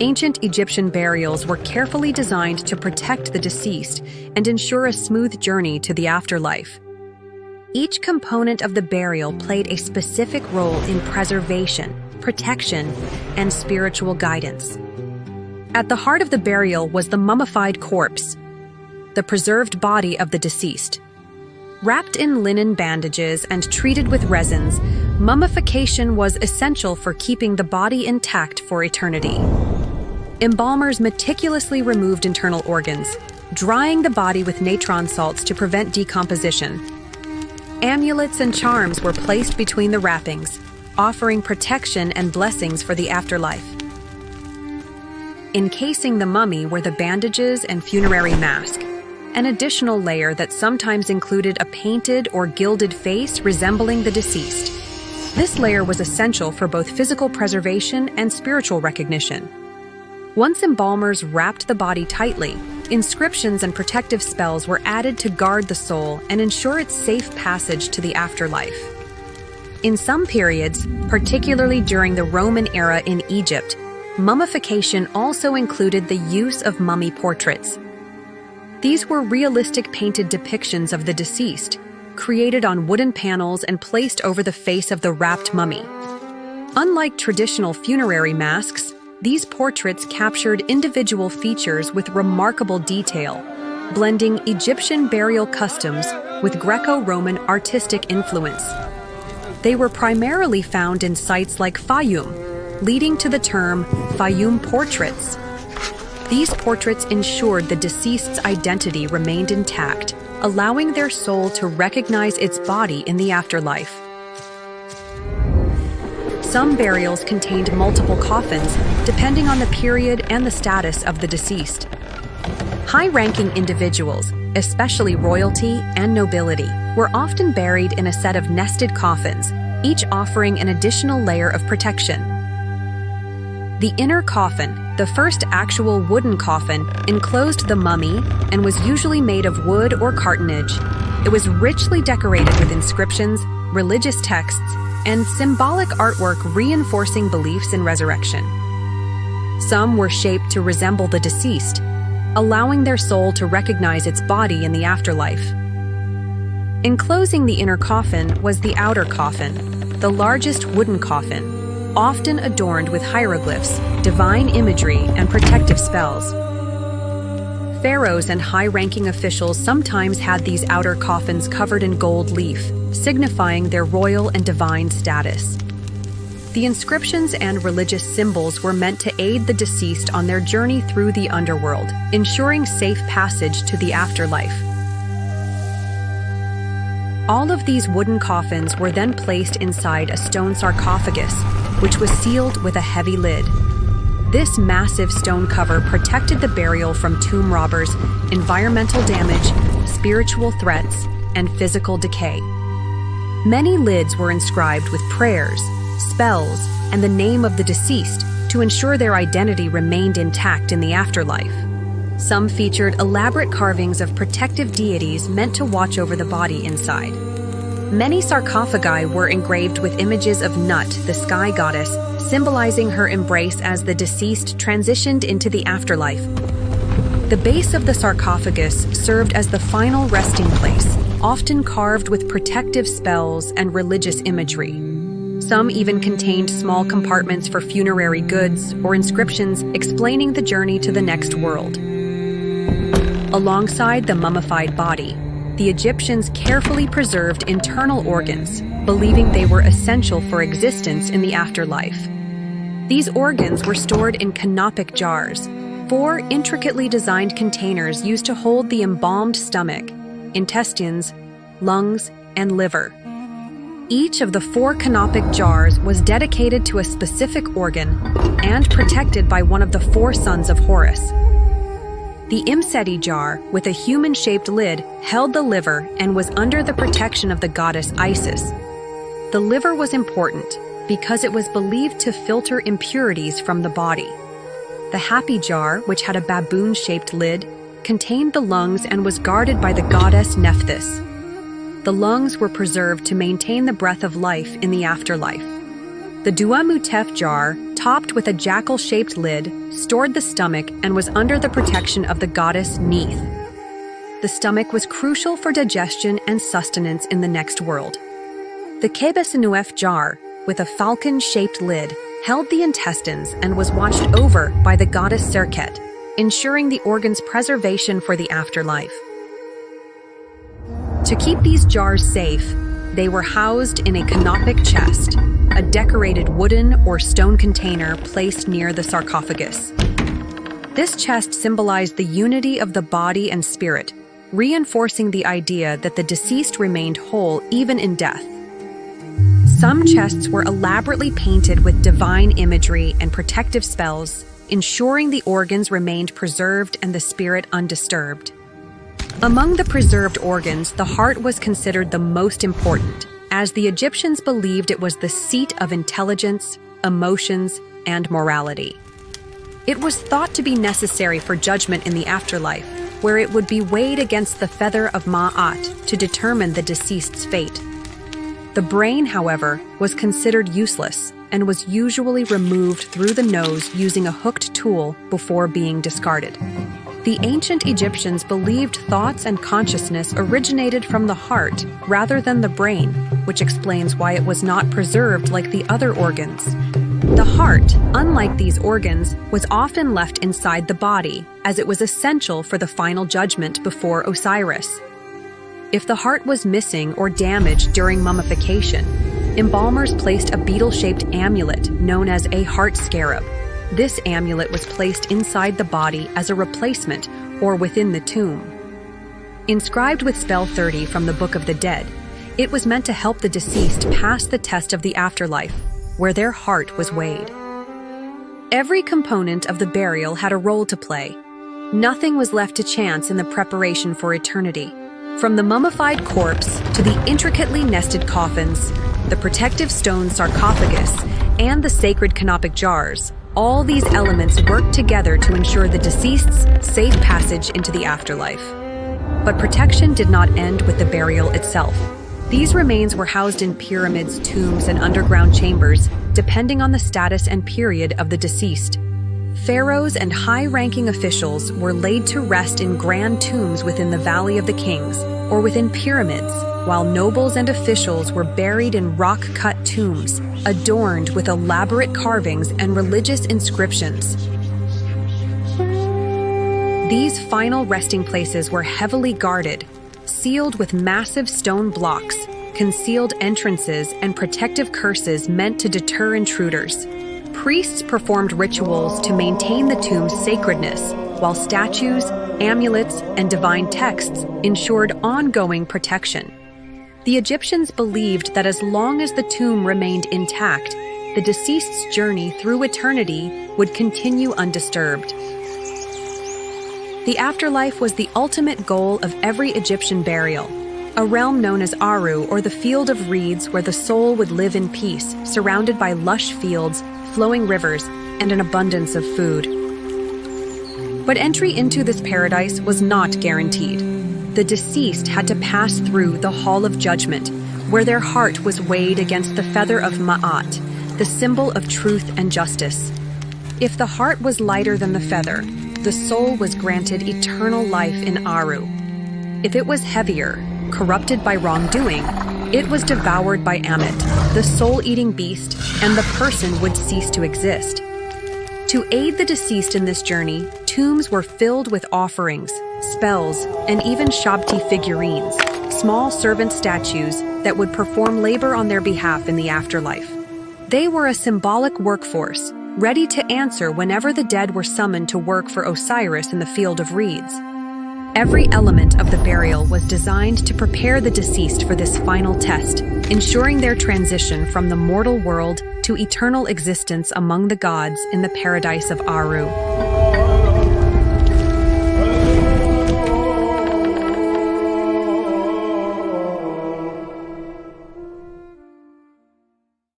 Ancient Egyptian burials were carefully designed to protect the deceased and ensure a smooth journey to the afterlife. Each component of the burial played a specific role in preservation, protection, and spiritual guidance. At the heart of the burial was the mummified corpse, the preserved body of the deceased. Wrapped in linen bandages and treated with resins, mummification was essential for keeping the body intact for eternity. Embalmers meticulously removed internal organs, drying the body with natron salts to prevent decomposition. Amulets and charms were placed between the wrappings, offering protection and blessings for the afterlife. Encasing the mummy were the bandages and funerary mask, an additional layer that sometimes included a painted or gilded face resembling the deceased. This layer was essential for both physical preservation and spiritual recognition. Once embalmers wrapped the body tightly, inscriptions and protective spells were added to guard the soul and ensure its safe passage to the afterlife. In some periods, particularly during the Roman era in Egypt, mummification also included the use of mummy portraits. These were realistic painted depictions of the deceased, created on wooden panels and placed over the face of the wrapped mummy. Unlike traditional funerary masks, these portraits captured individual features with remarkable detail, blending Egyptian burial customs with Greco-Roman artistic influence. They were primarily found in sites like Fayum, leading to the term Fayum portraits. These portraits ensured the deceased's identity remained intact, allowing their soul to recognize its body in the afterlife. Some burials contained multiple coffins, depending on the period and the status of the deceased. High-ranking individuals, especially royalty and nobility, were often buried in a set of nested coffins, each offering an additional layer of protection. The inner coffin, the first actual wooden coffin, enclosed the mummy and was usually made of wood or cartonnage. It was richly decorated with inscriptions, religious texts, and symbolic artwork reinforcing beliefs in resurrection. Some were shaped to resemble the deceased, allowing their soul to recognize its body in the afterlife. Enclosing the inner coffin was the outer coffin, the largest wooden coffin, often adorned with hieroglyphs, divine imagery, and protective spells. Pharaohs and high-ranking officials sometimes had these outer coffins covered in gold leaf, signifying their royal and divine status. The inscriptions and religious symbols were meant to aid the deceased on their journey through the underworld, ensuring safe passage to the afterlife. All of these wooden coffins were then placed inside a stone sarcophagus, which was sealed with a heavy lid. This massive stone cover protected the burial from tomb robbers, environmental damage, spiritual threats, and physical decay. Many lids were inscribed with prayers, spells, and the name of the deceased to ensure their identity remained intact in the afterlife. Some featured elaborate carvings of protective deities meant to watch over the body inside. Many sarcophagi were engraved with images of Nut, the sky goddess, symbolizing her embrace as the deceased transitioned into the afterlife. The base of the sarcophagus served as the final resting place, often carved with protective spells and religious imagery. Some even contained small compartments for funerary goods or inscriptions explaining the journey to the next world. Alongside the mummified body, the Egyptians carefully preserved internal organs, believing they were essential for existence in the afterlife. These organs were stored in canopic jars, 4 intricately designed containers used to hold the embalmed stomach, intestines, lungs, and liver. Each of the 4 canopic jars was dedicated to a specific organ and protected by one of the 4 sons of Horus. The Imseti jar, with a human-shaped lid, held the liver and was under the protection of the goddess Isis. The liver was important because it was believed to filter impurities from the body. The Happy jar, which had a baboon-shaped lid, contained the lungs and was guarded by the goddess Nephthys. The lungs were preserved to maintain the breath of life in the afterlife. The Duamutef jar, topped with a jackal-shaped lid, stored the stomach and was under the protection of the goddess Neith. The stomach was crucial for digestion and sustenance in the next world. The Kebesenuef jar, with a falcon-shaped lid, held the intestines and was watched over by the goddess Serket, ensuring the organ's preservation for the afterlife. To keep these jars safe, they were housed in a canopic chest, a decorated wooden or stone container placed near the sarcophagus. This chest symbolized the unity of the body and spirit, reinforcing the idea that the deceased remained whole even in death. Some chests were elaborately painted with divine imagery and protective spells, ensuring the organs remained preserved and the spirit undisturbed. Among the preserved organs, the heart was considered the most important, as the Egyptians believed it was the seat of intelligence, emotions, and morality. It was thought to be necessary for judgment in the afterlife, where it would be weighed against the feather of Ma'at to determine the deceased's fate. The brain, however, was considered useless and was usually removed through the nose using a hooked tool before being discarded. The ancient Egyptians believed thoughts and consciousness originated from the heart rather than the brain, which explains why it was not preserved like the other organs. The heart, unlike these organs, was often left inside the body, as it was essential for the final judgment before Osiris. If the heart was missing or damaged during mummification, embalmers placed a beetle-shaped amulet known as a heart scarab. This amulet was placed inside the body as a replacement or within the tomb. Inscribed with spell 30 from the Book of the Dead, it was meant to help the deceased pass the test of the afterlife, where their heart was weighed. Every component of the burial had a role to play. Nothing was left to chance in the preparation for eternity. From the mummified corpse to the intricately nested coffins, the protective stone sarcophagus, and the sacred canopic jars, all these elements worked together to ensure the deceased's safe passage into the afterlife. But protection did not end with the burial itself. These remains were housed in pyramids, tombs, and underground chambers, depending on the status and period of the deceased. Pharaohs and high-ranking officials were laid to rest in grand tombs within the Valley of the Kings, or within pyramids, while nobles and officials were buried in rock-cut tombs, adorned with elaborate carvings and religious inscriptions. These final resting places were heavily guarded, sealed with massive stone blocks, concealed entrances, and protective curses meant to deter intruders. Priests performed rituals to maintain the tomb's sacredness, while statues, amulets, and divine texts ensured ongoing protection. The Egyptians believed that as long as the tomb remained intact, the deceased's journey through eternity would continue undisturbed. The afterlife was the ultimate goal of every Egyptian burial, a realm known as Aru, or the field of reeds, where the soul would live in peace, surrounded by lush fields, flowing rivers, and an abundance of food. But entry into this paradise was not guaranteed. The deceased had to pass through the Hall of Judgment, where their heart was weighed against the feather of Ma'at, the symbol of truth and justice. If the heart was lighter than the feather, the soul was granted eternal life in Aru. If it was heavier, corrupted by wrongdoing, it was devoured by Ammit, the soul-eating beast, and the person would cease to exist. To aid the deceased in this journey, tombs were filled with offerings, spells, and even Shabti figurines, small servant statues that would perform labor on their behalf in the afterlife. They were a symbolic workforce, ready to answer whenever the dead were summoned to work for Osiris in the field of reeds. Every element of the burial was designed to prepare the deceased for this final test, ensuring their transition from the mortal world to eternal existence among the gods in the paradise of Aru.